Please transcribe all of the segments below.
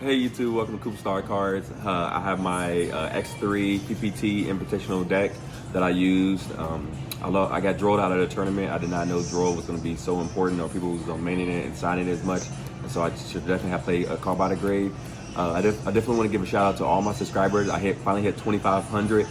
Hey YouTube, welcome to Cooper Star Cards. I have my X-3 PPT Invitational deck that I used. I got drilled out of the tournament. I did not know drill was going to be so important, or people was maining it and signing it as much. And so I should definitely have played a card by the grade. I definitely want to give a shout out to all my subscribers. I finally hit 2,500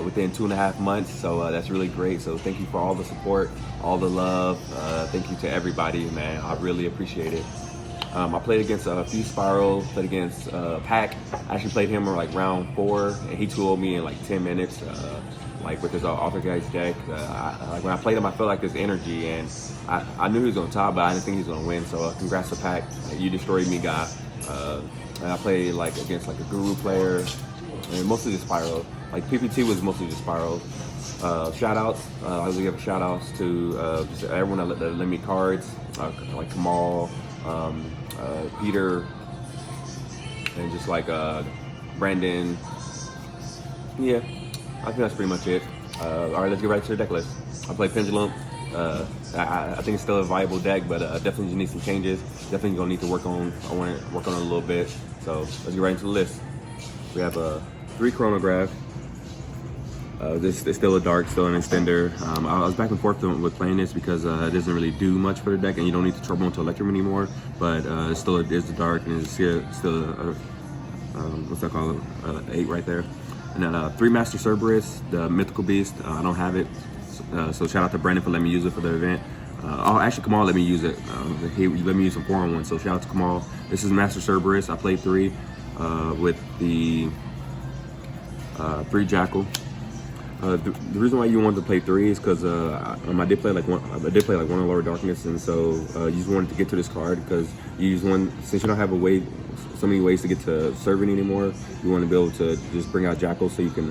within 2.5 months. So that's really great. So thank you for all the support, all the love. Thank you to everybody, man. I really appreciate it. I played against a few Spiral, played against Pack. I actually played him like round 4, and he 2-0'd me in like 10 minutes, like with his Author Guys deck. Like when I played him, I felt like this energy, and I knew he was going to top, but I didn't think he was going to win. So congrats to Pack. You destroyed me, guy. And I played like against like a Guru player, and mostly the Spiral. Like PPT was mostly just Spiral. Shout outs. I would give shout outs to just everyone that lent me cards, like Kamal. Peter, and just like Brandon. Yeah, I think that's pretty much it. All right, let's get right to the deck list. I play Pendulum. I think it's still a viable deck, but definitely just need some changes. Definitely gonna need to work on. I want to work on it a little bit. So let's get right into the list. We have 3 chronograph. This is still a dark, still an extender. I was back and forth with playing this because it doesn't really do much for the deck, and you don't need to turbo into Electrum anymore. But it's still is the dark, and it's still what's that called? 8 right there. And then 3 Master Cerberus, the mythical beast. I don't have it, so shout out to Brandon for letting me use it for the event. Actually, Kamal let me use it. He let me use some 4-on-1, so shout out to Kamal. This is Master Cerberus. I played 3 with the 3 Jackal. The reason why you wanted to play 3 is because I did play like one of Lower Darkness, and so you just wanted to get to this card because you just want, since you don't have so many ways to get to Servant anymore, you want to be able to just bring out Jackal so you can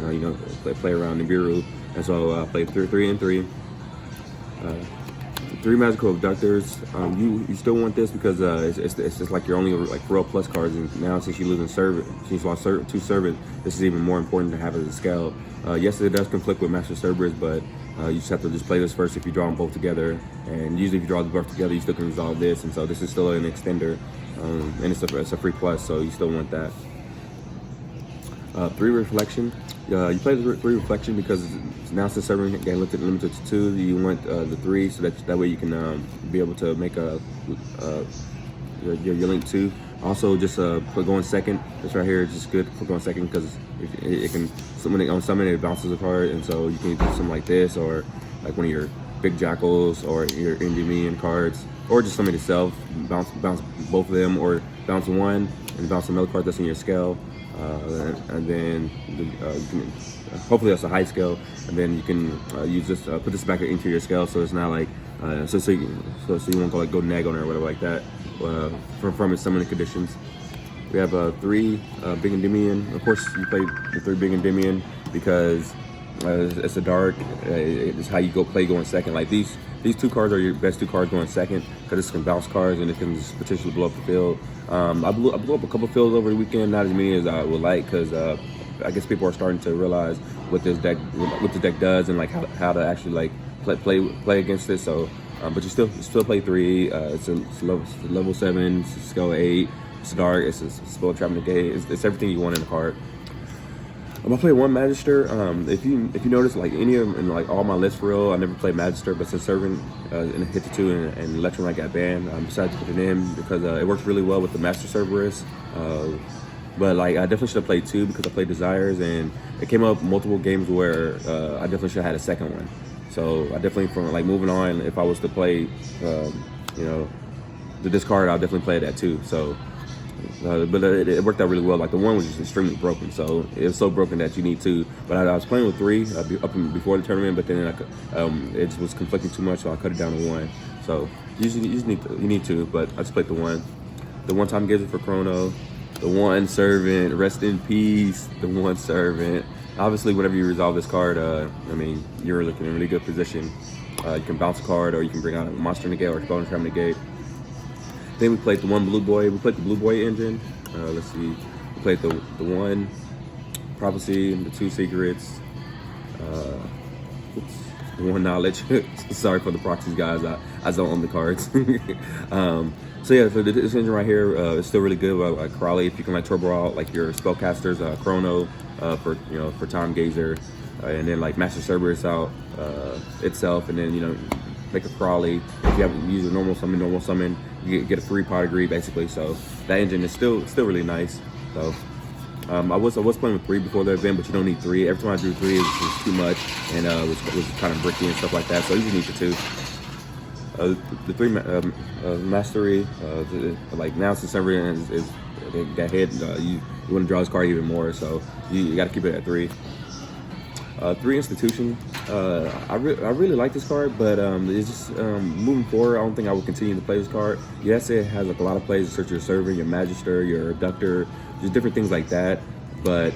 play around Nibiru. And so I played 3 and 3. 3 magical abductors. You still want this because it's just like your only like real plus cards, and now since you lose Servant, since you lost 2 Servant, this is even more important to have as a scale. Yes, it does conflict with Master Cerberus, but you just have to just play this first if you draw them both together. And usually if you draw them both together, you still can resolve this, and so this is still an extender, and it's a free plus, so you still want that. 3 reflection. You play the 3 reflection because now since Servant getting limited to 2, you want the 3 so that way you can be able to make your link 2. Also, just for going second, this right here is just good for going second because it can summon it bounces a card, and so you can do something like this, or like one of your big Jackals or your Endymion cards, or just summon itself, bounce both of them, or bounce one and bounce another card that's in your scale, and then you can, hopefully that's a high scale, and then you can use this, put this back into your scale, so it's not like so you won't go neg on it or whatever like that from its summoning conditions. We have 3 big Endymion. Of course, you play the 3 big Endymion because it's a dark. It's how you going second. Like these 2 cards are your best 2 cards going second because it can bounce cards and it can just potentially blow up the field. I blew up a couple fields over the weekend, not as many as I would like, because I guess people are starting to realize what this deck does, and like how to actually like play against it. So, but you still play 3. It's level 7, it's scale 8. It's dark. It's a spell trap negate. It's everything you want in a card. I'm gonna play 1 Magister. If you notice, like any of them in like all my lists for real, I never played Magister, but since Servant and hit the 2 and Electrum got banned, I decided to put it in because it works really well with the Master Cerberus. But like I definitely should have played 2 because I played Desires, and it came up multiple games where I definitely should have had a second one. So I definitely, from like moving on, if I was to play, the discard, I'll definitely play that too. So. But it worked out really well. Like the 1 was just extremely broken, so it was so broken that you need 2. But I was playing with 3 before the tournament, but then it just was conflicting too much, so I cut it down to 1. So you need 2, but I just played the 1. The 1-time gives it for Chrono. The 1 Servant, rest in peace. The 1 Servant. Obviously, whenever you resolve this card, you're looking in a really good position. You can bounce a card, or you can bring out a monster negate or spell trap negate. Then we played the 1 Blue Boy. We played the Blue Boy engine. Let's see. We played the 1 Prophecy, the 2 Secrets. one knowledge. Sorry for the proxies, guys. I don't own the cards. So yeah, so this engine right here is still really good. Like Crawley, if you can like turbo out like your spellcasters, Chrono for for Time Gazer, and then like Master Cerberus out itself, and then make a Crawley. If you have to use a normal summon, you get a 3 Pedigree basically. So that engine is still really nice. So I was playing with 3 before the event, but you don't need 3. Every time I drew 3, it was too much, and was kind of bricky and stuff like that. So you just need the 2. The 3 mastery, like now since everything is got hit, you want to draw this card even more, so you got to keep it at 3. 3 institution. I really like this card, but it's just moving forward. I don't think I would continue to play this card. Yes, it has like a lot of plays, such as your servant, your magister, your abductor, just different things like that. But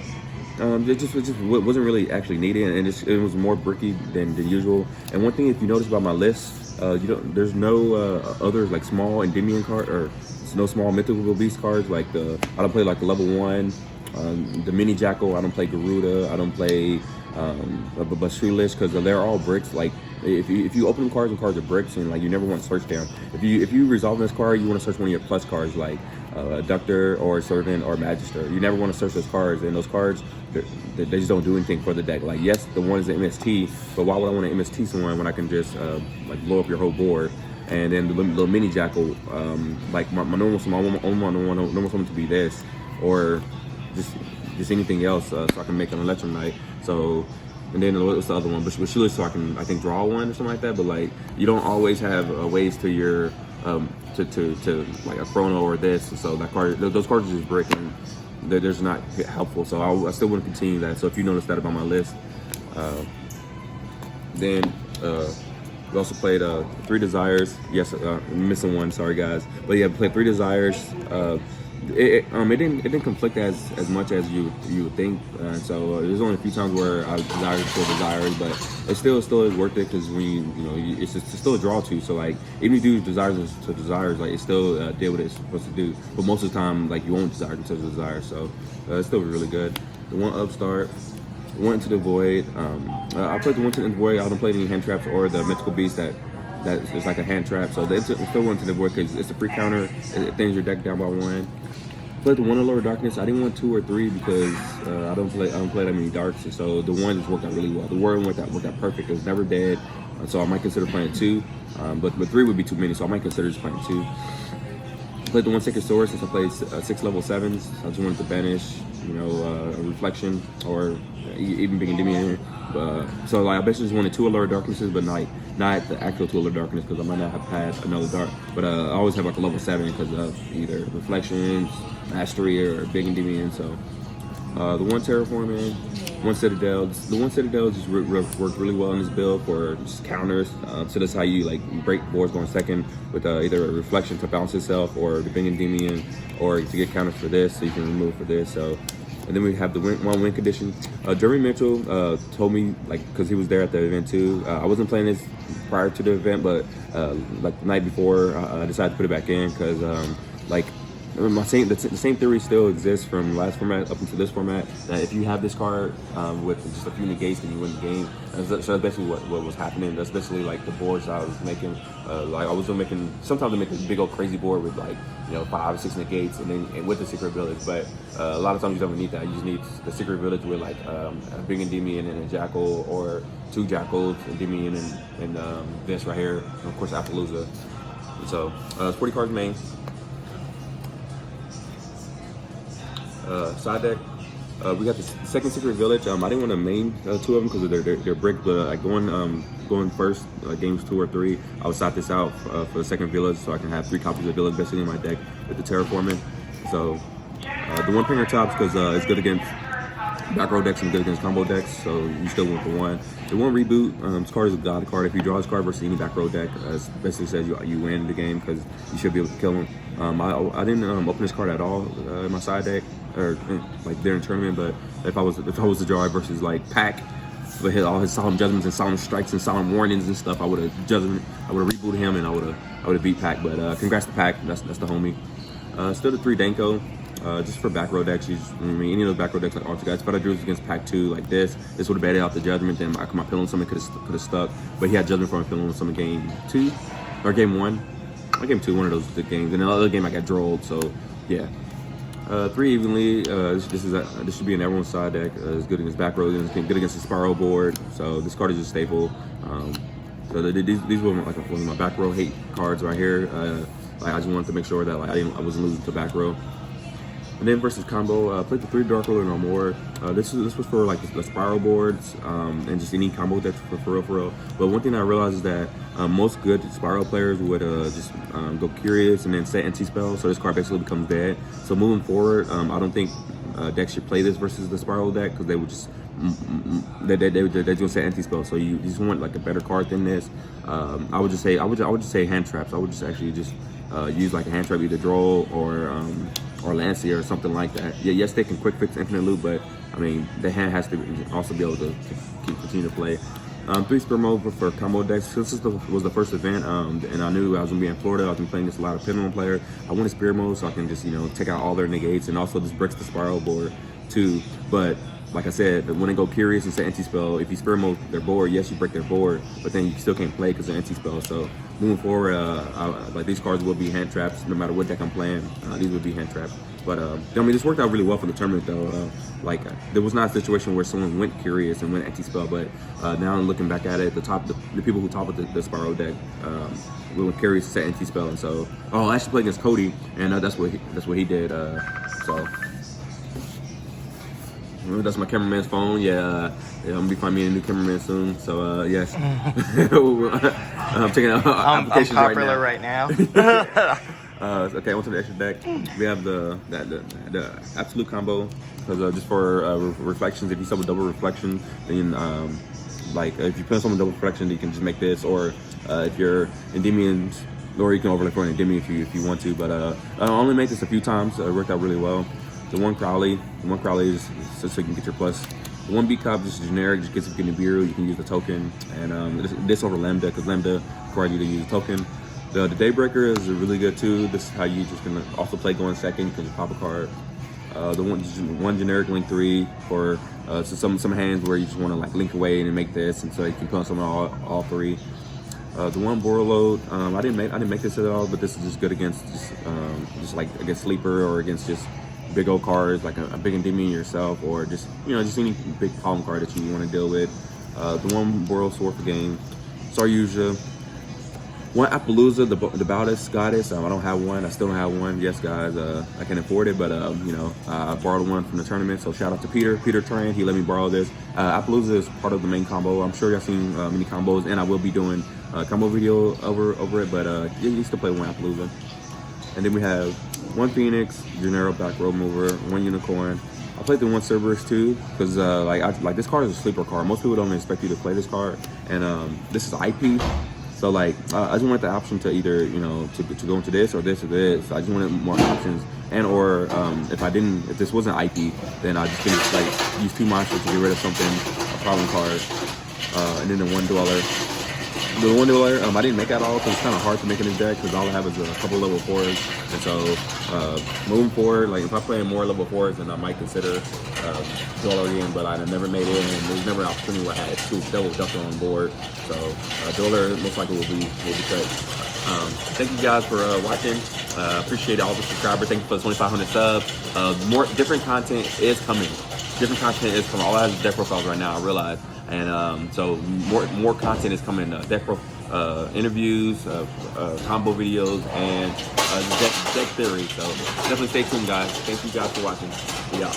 it just wasn't really actually needed, and it was more bricky than usual. And one thing, if you notice about my list, there's no other like small Endymion card, or no small mythical beast cards. Like I don't play like the level 1, the mini Jackal. I don't play Garuda. I don't play Bashulish, because they're all bricks. Like if you open them cards and cards are bricks, and like you never want to search them. If you resolve this card, you want to search one of your plus cards, like Abductor or Servant or Magister. You never want to search those cards, and those cards they just don't do anything for the deck. Like yes, the one is the MST, but why would I want to MST someone when I can just like blow up your whole board? And then the little mini Jackal, like my normal summon, I want normal summon to be this, or just anything else, so I can make an Electrum Knight. So, and then what's the other one? But so I think draw one or something like that. But like you don't always have ways to your to like a Chrono or this. So that card, those cards are just breaking. They're just not helpful. So I still want to continue that. So if you notice that about my list, then we also played 3 Desires. Yes, I'm missing one. Sorry guys, but yeah, played 3 Desires. It didn't conflict as much as you would think, so there's only a few times where I desired for Desires, but it still is worth it, because when it's still a draw too. So like even if you do Desires to Desires, like it still did what it's supposed to do. But most of the time, like you won't Desire into Desires, so it's still really good. The 1 Upstart, 1 Into the Void. I played the 1 Into the Void. I don't play any hand traps or the mythical beast that is like a hand trap. So it's still 1 Into the Void because it's a free counter. It thins your deck down by 1. Played the 1 in Lower Darkness. I didn't want 2 or 3 because I don't play that many darks, so the 1 just worked out really well. The 1 worked out perfect. It was never dead, so I might consider playing 2. But 3 would be too many, so I might consider just playing 2. Played the 1 Sacred Sword since I played 6 level 7s. I just wanted to banish, a Reflection or even Big Endymion. So like I basically just wanted 2 Lower Darknesses, but not the actual 2 Lower Darkness, because I might not have had another dark. But I always have like a level 7 because of either Reflections, Mastery, or Big Endymion. So the 1 Terraforming, 1 Citadel. The 1 Citadel just worked really well in this build for just counters. So that's how you like break boards going second with either a Reflection to bounce itself, or the Big Endymion, or to get counters for this, so you can remove for this. So. And then we have the 1 Win condition. Jeremy Mitchell told me, like, because he was there at the event too. I wasn't playing this prior to the event, but like the night before, I decided to put it back in because, the same theory still exists from last format up into this format, that if you have this card with just a few negates, then you win the game. And so that's basically what was happening. That's basically like the boards I was making. Like I was making, sometimes I make a big old crazy board with like 5 or 6 negates, and with the secret village. But a lot of times you don't need that. You just need the secret village with like a big Endymion and a Jackal, or 2 Jackals, Endymion and this right here, and of course Appaloosa. So it's 40 cards main. Side deck, we got the second secret village. I didn't want to main 2 of them because they're brick, but like going first, games 2 or 3, I would side this out for the second village, so I can have 3 copies of village basically in my deck with the terraforming. So the 1 Pinger Tops, because it's good against back row decks and good against combo decks, so you still want the 1. The 1 Reboot, this card is a god card. If you draw this card versus any back row deck, it basically says you win the game because you should be able to kill him. I didn't open this card at all in my side deck, or like during the tournament, but if I was to draw it versus like Pack, but hit all his solemn judgments and solemn strikes and solemn warnings and stuff, I would have rebooted him, and I would have beat Pack. But congrats to Pack, that's the homie. Still the 3 Danko. just for back row decks. Any of those back row decks like Alter guys. If I drew against pack 2 like this would have batted out the Judgment. Then my Pendulum Summon could have stuck. But he had Judgment from Pendulum Summon game 2 or game 1. Or game 2, one of those games. And the other game I got drolled. So yeah. 3 evenly. This should be in everyone's side deck. It's good against back row. It's good against the Spiral board. So this card is just staple. So these were like one of my back row hate cards right here. I just wanted to make sure that I wasn't losing to back row. And then versus combo, played the 3 Dark Ruler no more. This was for like the Spiral boards and just any combo decks for real. But one thing I realized is that most good Spiral players would just go Curious and then set anti-spell, so this card basically becomes dead. So moving forward, I don't think decks should play this versus the Spiral deck, because they would just they're gonna set anti-spell. So you just want like a better card than this. I would just say hand traps. I would just actually just use like a hand trap, either Droll or Lancia or something like that. Yeah, yes, they can quick fix Infinite Loop, but I mean the hand has to also be able to continue to play. 3 Spear Mode for combo decks. Since this was the first event, and I knew I was gonna be in Florida, I was gonna be playing against a lot of Pendulum player. I wanted Spear Mode so I can just take out all their negates, and also this breaks the Spiral board too. But like I said, when they go Curious and say anti-spell, if you Spear Mode their board, yes, you break their board, but then you still can't play because they're anti-spell. So moving forward, like these cards will be hand traps no matter what deck I'm playing. These would be hand traps. But I mean, this worked out really well for the tournament though. There was not a situation where someone went Curious and went anti-spell, but now I'm looking back at it, the people who top with the Spiral deck went Curious and set anti-spell, and so I actually played against Cody, and that's what he did. So. That's my cameraman's phone. Yeah, I'm gonna be finding me a new cameraman soon. So yes, I'm taking out applications I'm popular right now. Okay, on to the extra deck. We have the absolute combo, because just for reflections, if you sub a double reflection, then if you put someone double reflection, you can just make this, or if you're Endymions, or you can overlay for an Endymion if you want to. But I only made this a few times. It worked out really well. The one Crowley is so you can get your plus. The 1 beat cop, just generic, just gets you getting Nibiru. You can use the token, and this over Lambda, because Lambda requires you to use a token. The Daybreaker is really good too. This is how you just can also play going second. You can just pop a card. The one generic Link 3 for some hands where you just want to link away and make this, and so you can put on some of all 3. The one Borreload, I didn't make this at all, but this is just good against just like against Sleeper, or against just big old cards like a big Endymion yourself, or just any big problem card that you want to deal with. The one Boreal Sword for game, Saryuja. One Appaloosa, the Baldus Goddess. I don't have one. I still don't have one. Yes, guys, I can afford it, but I borrowed one from the tournament. So shout out to Peter Tran. He let me borrow this. Appaloosa is part of the main combo. I'm sure y'all seen many combos, and I will be doing a combo video over it. But you still play one Appaloosa. And then we have one Phoenix, Genero back row mover, one Unicorn. I played the one Cerberus too, because this card is a sleeper card. Most people don't expect you to play this card, and this is IP. So I just wanted the option to either to go into this or this or this. I just wanted more options, and or if this wasn't IP, then I just can use 2 monsters to get rid of something, a problem card, and then the one Dweller. The one Dweller, I didn't make at all because it's kind of hard to make in this deck, because all I have is a couple level 4s. And so moving forward, if I play more level 4s, then I might consider Dweller again, but I never made it, and there's never an opportunity where I had 2 double Ducker on board. So Dweller most likely will be cut. Thank you guys for watching. Appreciate all the subscribers. Thank you for the 2,500 subs. More different content is coming. All I have is deck profiles right now, I realize. And so more content is coming. Deck interviews, combo videos, and deck theory. So definitely stay tuned, guys. Thank you guys for watching. Yeah.